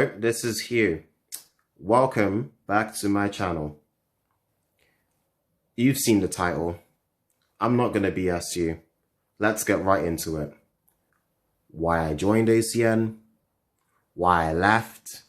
This is Hugh. Welcome back to my channel. You've seen the title. I'm not going to BS you. Let's get right into it. Why I joined ACN, why I left,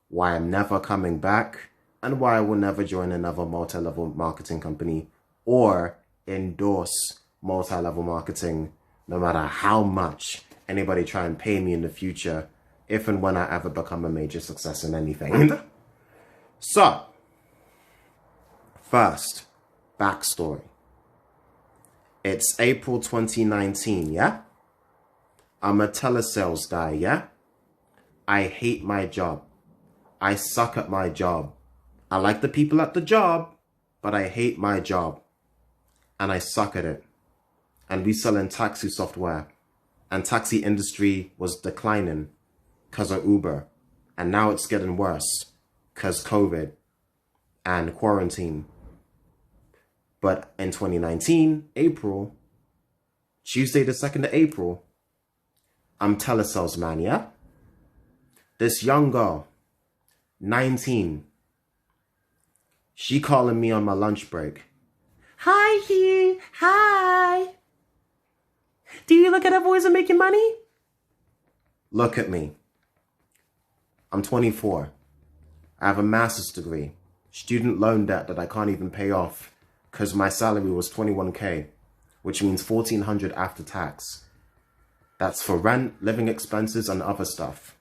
why I'm never coming back, and why I will never join another multi-level marketing company or endorse multi-level marketing, no matter how much anybody try and pay me in the future, if and when I ever become a major success in anything. So, first, backstory. It's April 2019, yeah? I'm a telesales guy, yeah? I hate my job. I suck at my job. I like the people at the job, but I hate my job. And I suck at it. And we sell in taxi software. And taxi industry was declining because of Uber. And now it's getting worse because COVID and quarantine. But in 2019, April, Tuesday the 2nd of April, I'm telesales man, yeah? This young girl, 19, she calling me on my lunch break. Hi, Hugh. Hi. Do you look at other ways of making money? Look at me. I'm 24. I have a master's degree. Student loan debt that I can't even pay off because my salary was 21K, which means $1,400 after tax. That's for rent, living expenses, and other stuff.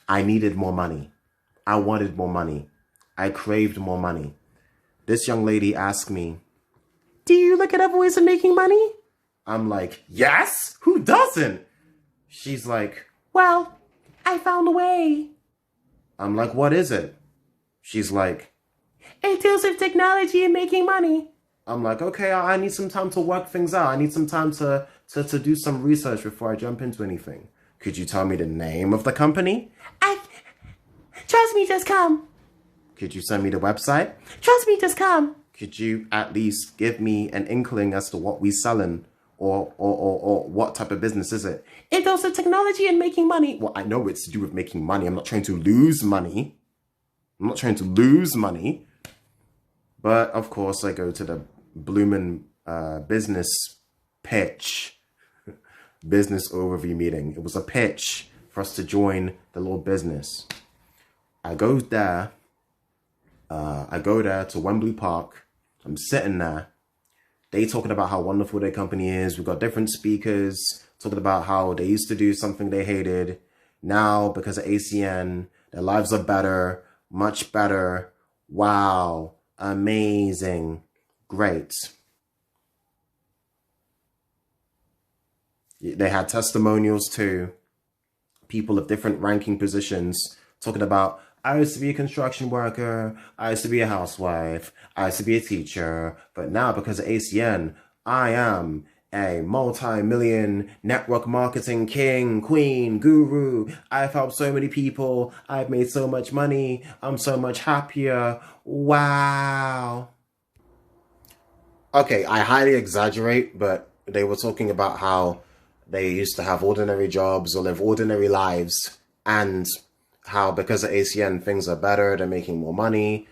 I needed more money. I wanted more money. I craved more money. This young lady asked me, do you look at other ways of making money? I'm like, yes, who doesn't? She's like, well, I found a way. I'm like, what is it? She's like, it deals with technology and making money. I'm like, okay, I need some time to work things out. I need some time to do some research before I jump into anything. Could you tell me the name of the company? Trust me, just come. Could you send me the website? Trust me, just come. Could you at least give me an inkling as to what we selling or what type of business is it? It deals with technology and making money. Well, I know it's to do with making money. I'm not trying to lose money. But of course, I go to the bloomin' business pitch, business overview meeting. It was a pitch for us to join the little business. I go there to Wembley Park. I'm sitting there. They talking about how wonderful their company is. We've got different speakers talking about how they used to do something they hated. Now, because of ACN, their lives are better, much better. Wow. Amazing. Great. They had testimonials too. People of different ranking positions talking about, I used to be a construction worker. I used to be a housewife. I used to be a teacher. But now, because of ACN, I am a multi-million network marketing king, queen, guru. I've helped so many people. I've made so much money. I'm so much happier. Wow. Okay, I highly exaggerate, but they were talking about how they used to have ordinary jobs or live ordinary lives, and how because of ACN things are better, they're making more money,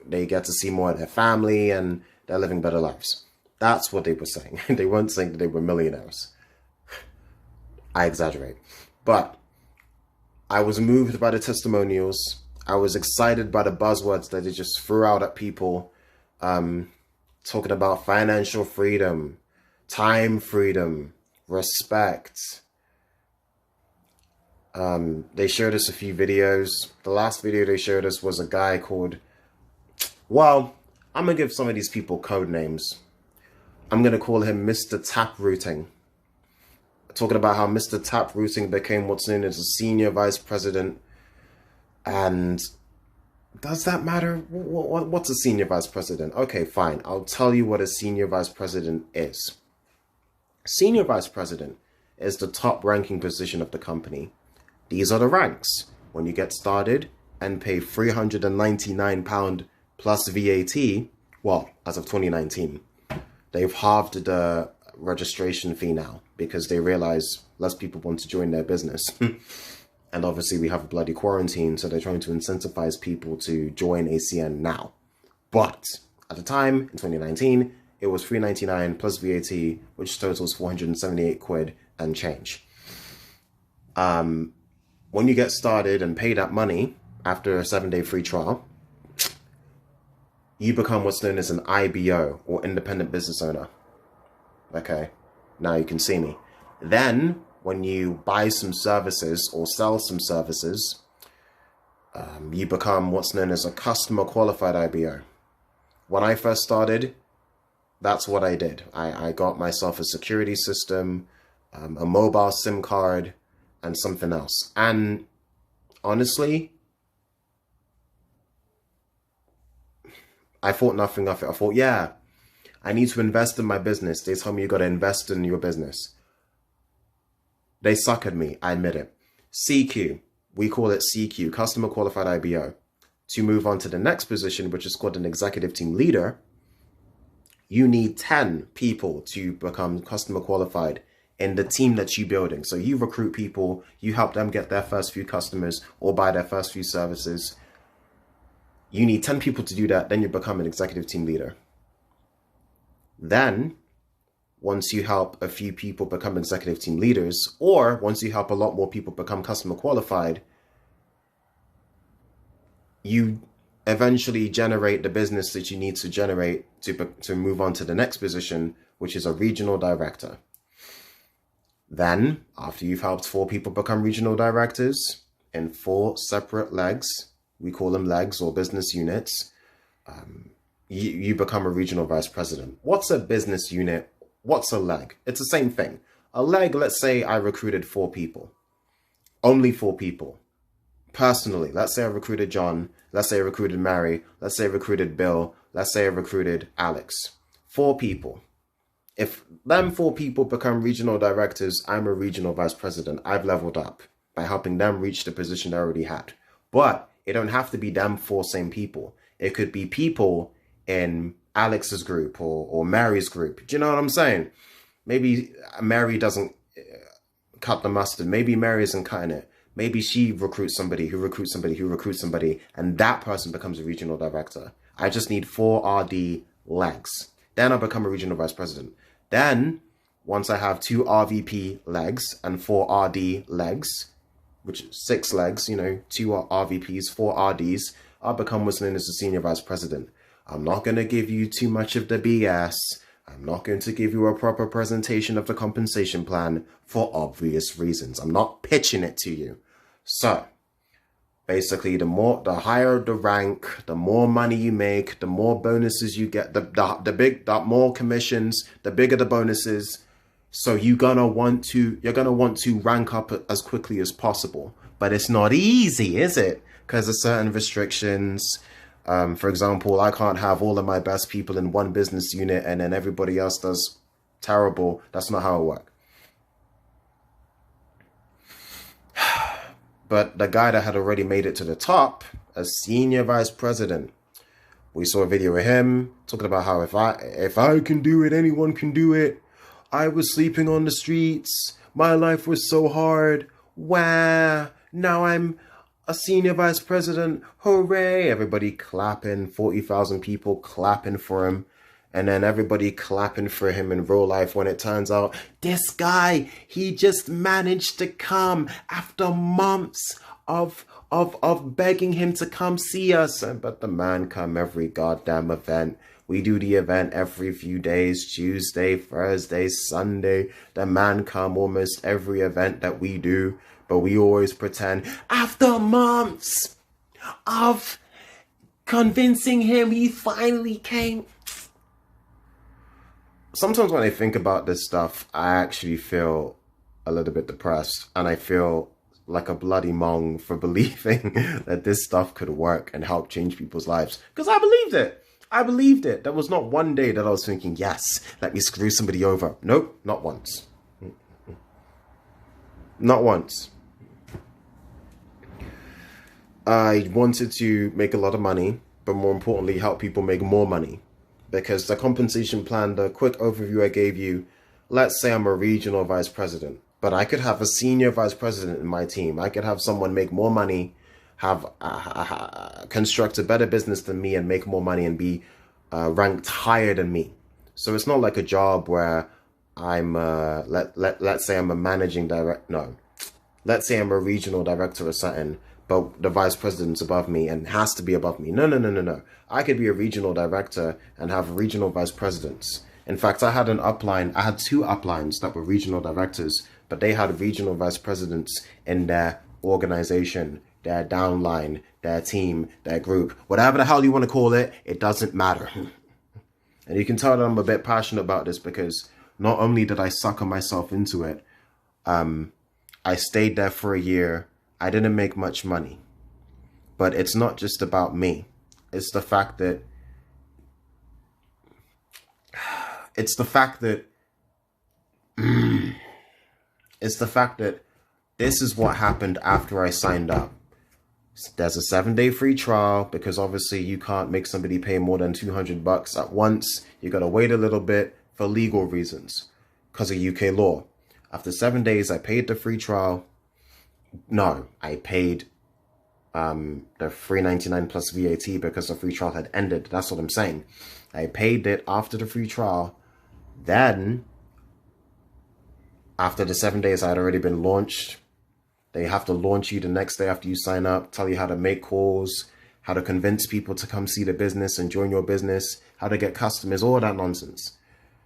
they get to see more of their family, and they're living better lives. That's what they were saying. They weren't saying that they were millionaires. I exaggerate. But I was moved by the testimonials. I was excited by the buzzwords that they just threw out at people, talking about financial freedom, time freedom, respect. They showed us a few videos. The last video they showed us was a guy called, well, I'm going to give some of these people code names. I'm going to call him Mr. Taprooting. Talking about how Mr. Taprooting became what's known as a senior vice president. And does that matter? What's a senior vice president? Okay, fine. I'll tell you what a senior vice president is. Senior vice president is the top ranking position of the company. These are the ranks. When you get started and pay £399 plus VAT, well, as of 2019, they've halved the registration fee now because they realize less people want to join their business. And obviously we have a bloody quarantine, so they're trying to incentivize people to join ACN now. But at the time, in 2019, it was $3.99 plus VAT, which totals 478 quid and change. When you get started and pay that money after a 7-day free trial, you become what's known as an IBO, or independent business owner. Okay, now you can see me. Then, when you buy some services or sell some services, you become what's known as a customer qualified IBO. When I first started, that's what I did. I got myself a security system, a mobile SIM card, and something else. And honestly, I thought nothing of it. I thought, yeah, I need to invest in my business. They tell me you got to invest in your business. They suckered me, I admit it. CQ, we call it CQ, Customer Qualified IBO. To move on to the next position, which is called an executive team leader, you need 10 people to become customer qualified in the team that you're building. So you recruit people, you help them get their first few customers or buy their first few services. You need 10 people to do that, then you become an executive team leader. Then, once you help a few people become executive team leaders, or once you help a lot more people become customer qualified, you eventually generate the business that you need to generate to move on to the next position, which is a regional director. Then, after you've helped 4 people become regional directors in 4 separate legs, we call them legs or business units, you become a regional vice president. What's a business unit? What's a leg? It's the same thing. A leg, let's say I recruited 4 people. Only 4 people. Personally, let's say I recruited John. Let's say I recruited Mary. Let's say I recruited Bill. Let's say I recruited Alex. 4 people. If them 4 people become regional directors, I'm a regional vice president. I've leveled up by helping them reach the position they already had. But it don't have to be them 4 same people. It could be people in Alex's group or Mary's group. Do you know what I'm saying? Maybe Mary doesn't cut the mustard. Maybe Mary isn't cutting it. Maybe she recruits somebody who recruits somebody who recruits somebody, and that person becomes a regional director. I just need 4 RD legs. Then I'll become a regional vice president. Then, once I have 2 RVP legs and 4 RD legs, which is 6 legs, 2 RVPs, 4 RDs, I'll become what's known as a senior vice president. I'm not going to give you too much of the BS. I'm not going to give you a proper presentation of the compensation plan for obvious reasons. I'm not pitching it to you. So, basically, the higher the rank, the more money you make, the more bonuses you get, the more commissions, the bigger the bonuses. So you're gonna want to rank up as quickly as possible. But it's not easy, is it? Because of certain restrictions. For example, I can't have all of my best people in one business unit and then everybody else does terrible. That's not how it works. But the guy that had already made it to the top, a senior vice president, we saw a video of him talking about how if I can do it, anyone can do it. I was sleeping on the streets. My life was so hard. Wow. Now I'm a senior vice president. Hooray. Everybody clapping. 40,000 people clapping for him. And then everybody clapping for him in real life when it turns out this guy, he just managed to come after months of begging him to come see us. But the man come every goddamn event. We do the event every few days, Tuesday, Thursday, Sunday. The man come almost every event that we do, but we always pretend after months of convincing him, he finally came. Sometimes when I think about this stuff, I actually feel a little bit depressed, and I feel like a bloody mong for believing that this stuff could work and help change people's lives. Because I believed it. I believed it. There was not one day that I was thinking, yes, let me screw somebody over. Nope, not once. Not once. I wanted to make a lot of money, but more importantly, help people make more money. Because the compensation plan, the quick overview I gave you, let's say I'm a regional vice president. But I could have a senior vice president in my team. I could have someone make more money, have construct a better business than me and make more money and be ranked higher than me. So it's not like a job where I'm, let's say I'm a managing director. No, let's say I'm a regional director or something, but the vice president's above me and has to be above me. No. I could be a regional director and have regional vice presidents. In fact, I had an upline. I had 2 uplines that were regional directors, but they had regional vice presidents in their organization, their downline, their team, their group, whatever the hell you want to call it, it doesn't matter. And you can tell that I'm a bit passionate about this because not only did I sucker myself into it, I stayed there for a year. I didn't make much money, but it's not just about me. It's the fact that this is what happened after I signed up. There's a 7-day free trial because obviously you can't make somebody pay more than $200 at once. You got to wait a little bit for legal reasons because of UK law. After 7 days, I paid the free trial. No, I paid the $3.99 plus VAT because the free trial had ended. That's what I'm saying. I paid it after the free trial. Then, after the 7 days, I had already been launched. They have to launch you the next day after you sign up, tell you how to make calls, how to convince people to come see the business and join your business, how to get customers, all that nonsense.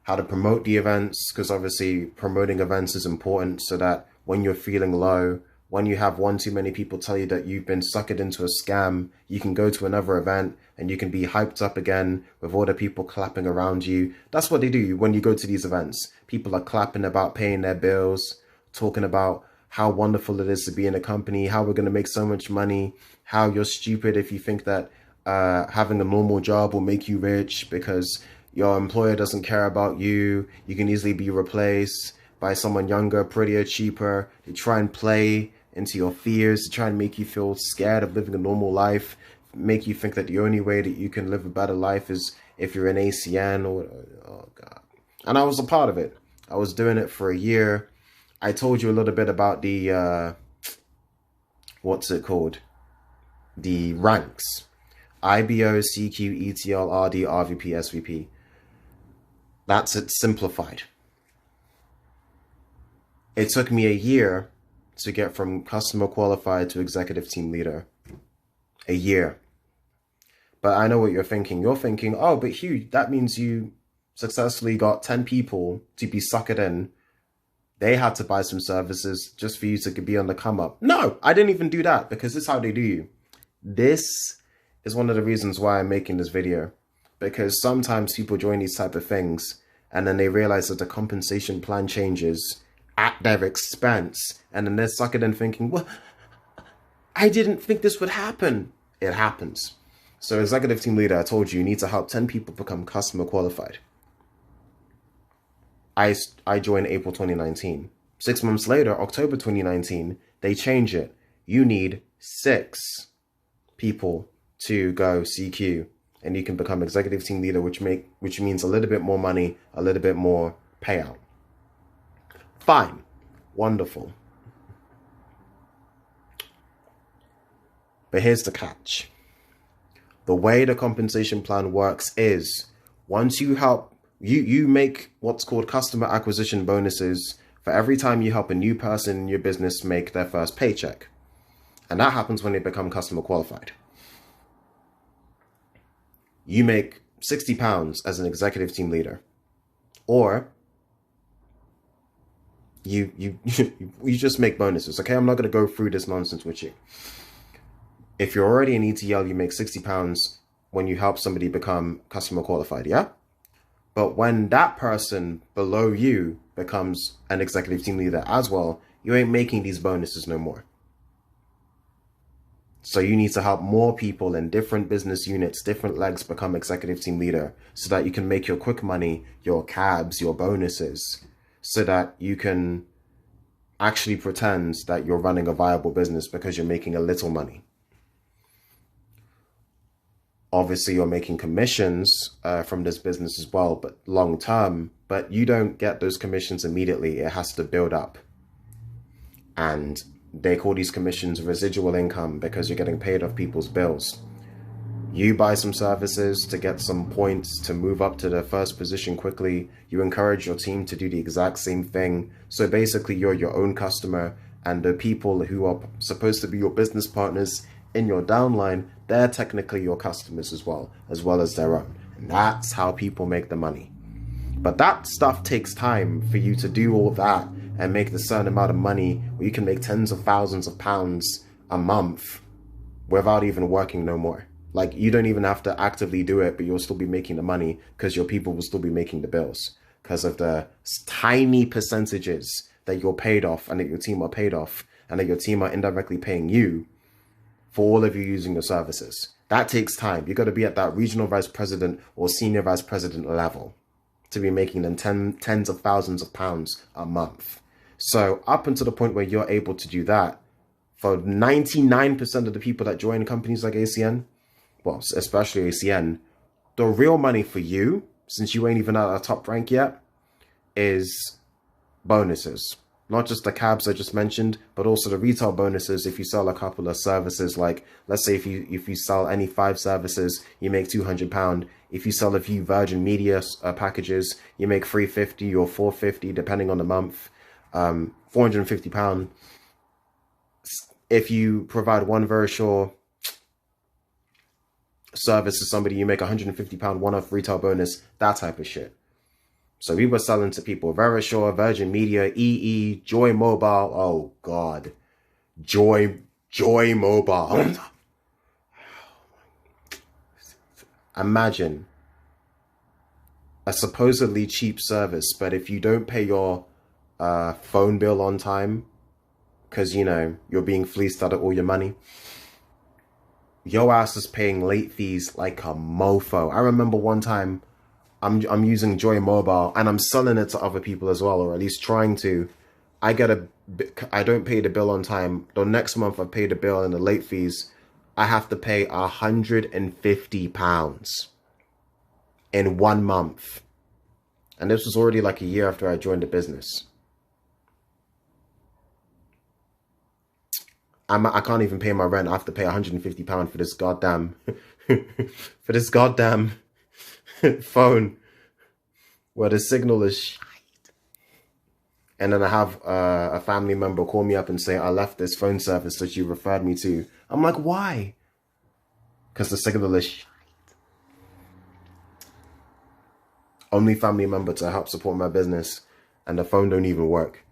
How to promote the events, because obviously promoting events is important so that when you're feeling low, when you have one too many people tell you that you've been suckered into a scam, you can go to another event and you can be hyped up again with all the people clapping around you. That's what they do when you go to these events. People are clapping about paying their bills, talking about how wonderful it is to be in a company, how we're going to make so much money, how you're stupid if you think that having a normal job will make you rich because your employer doesn't care about you. You can easily be replaced by someone younger, prettier, cheaper. They try and play into your fears to try and make you feel scared of living a normal life, make you think that the only way that you can live a better life is if you're in ACN or, oh God. And I was a part of it. I was doing it for a year. I told you a little bit about the, what's it called? The ranks. IBO, CQ, ETL, RD, RVP, SVP. That's it simplified. It took me a year to get from customer qualified to executive team leader. A year. But I know what you're thinking. You're thinking, oh, but Hugh, that means you successfully got 10 people to be suckered in. They had to buy some services just for you to be on the come up. No, I didn't even do that because this is how they do you. This is one of the reasons why I'm making this video. Because sometimes people join these type of things and then they realize that the compensation plan changes at their expense. And then they're suckered in thinking, well, I didn't think this would happen. It happens. So executive team leader, I told you, you need to help 10 people become customer qualified. I joined April 2019. 6 months later, October 2019, they change it. You need 6 people to go CQ and you can become executive team leader, which means a little bit more money, a little bit more payout. Fine. Wonderful. But here's the catch. The way the compensation plan works is once you help, you make what's called customer acquisition bonuses for every time you help a new person in your business make their first paycheck. And that happens when they become customer qualified. You make £60 as an executive team leader. Or you just make bonuses. Okay, I'm not going to go through this nonsense with you. If you're already an ETL, you make £60 when you help somebody become customer qualified, yeah? But when that person below you becomes an executive team leader as well, you ain't making these bonuses no more. So you need to help more people in different business units, different legs become executive team leader so that you can make your quick money, your cabs, your bonuses, so that you can actually pretend that you're running a viable business because you're making a little money. Obviously, you're making commissions from this business as well, but long term, but you don't get those commissions immediately. It has to build up. And they call these commissions residual income because you're getting paid off people's bills. You buy some services to get some points to move up to the first position quickly. You encourage your team to do the exact same thing. So basically you're your own customer, and the people who are supposed to be your business partners in your downline, they're technically your customers as well as their own. And that's how people make the money. But that stuff takes time for you to do all that and make the certain amount of money where you can make tens of thousands of pounds a month without even working no more. Like, you don't even have to actively do it, but you'll still be making the money because your people will still be making the bills because of the tiny percentages that you're paid off and that your team are paid off and that your team are indirectly paying you for all of you using the services. That takes time. You got to be at that regional vice president or senior vice president level to be making them tens of thousands of pounds a month. So up until the point where you're able to do that, for 99% of the people that join companies like ACN, well, especially ACN, the real money for you, since you ain't even at a top rank yet, is bonuses. Not just the cabs I just mentioned, but also the retail bonuses if you sell a couple of services. Like, let's say if you sell any 5 services, you make £200. If you sell a few Virgin Media packages, you make £350 or £450, depending on the month. £450. If you provide one Verisure service to somebody, you make £150 one-off retail bonus, that type of shit. So we were selling to people Verisure, Virgin Media, EE, Joy Mobile. Oh God, Joy Mobile. Imagine a supposedly cheap service, but if you don't pay your phone bill on time, because you know you're being fleeced out of all your money, your ass is paying late fees like a mofo. I remember one time I'm using Joy Mobile and I'm selling it to other people as well, or at least trying to. I don't pay the bill on time. The next month I pay the bill and the late fees. I have to pay £150 in 1 month. And this was already like a year after I joined the business. I can't even pay my rent. I have to pay £150 for this goddamn for this goddamn phone where the signal is shite. And then I have a family member call me up and say, I left this phone service that you referred me to. I'm like, why? Because the signal is shite. Only family member to help support my business, and the phone don't even work.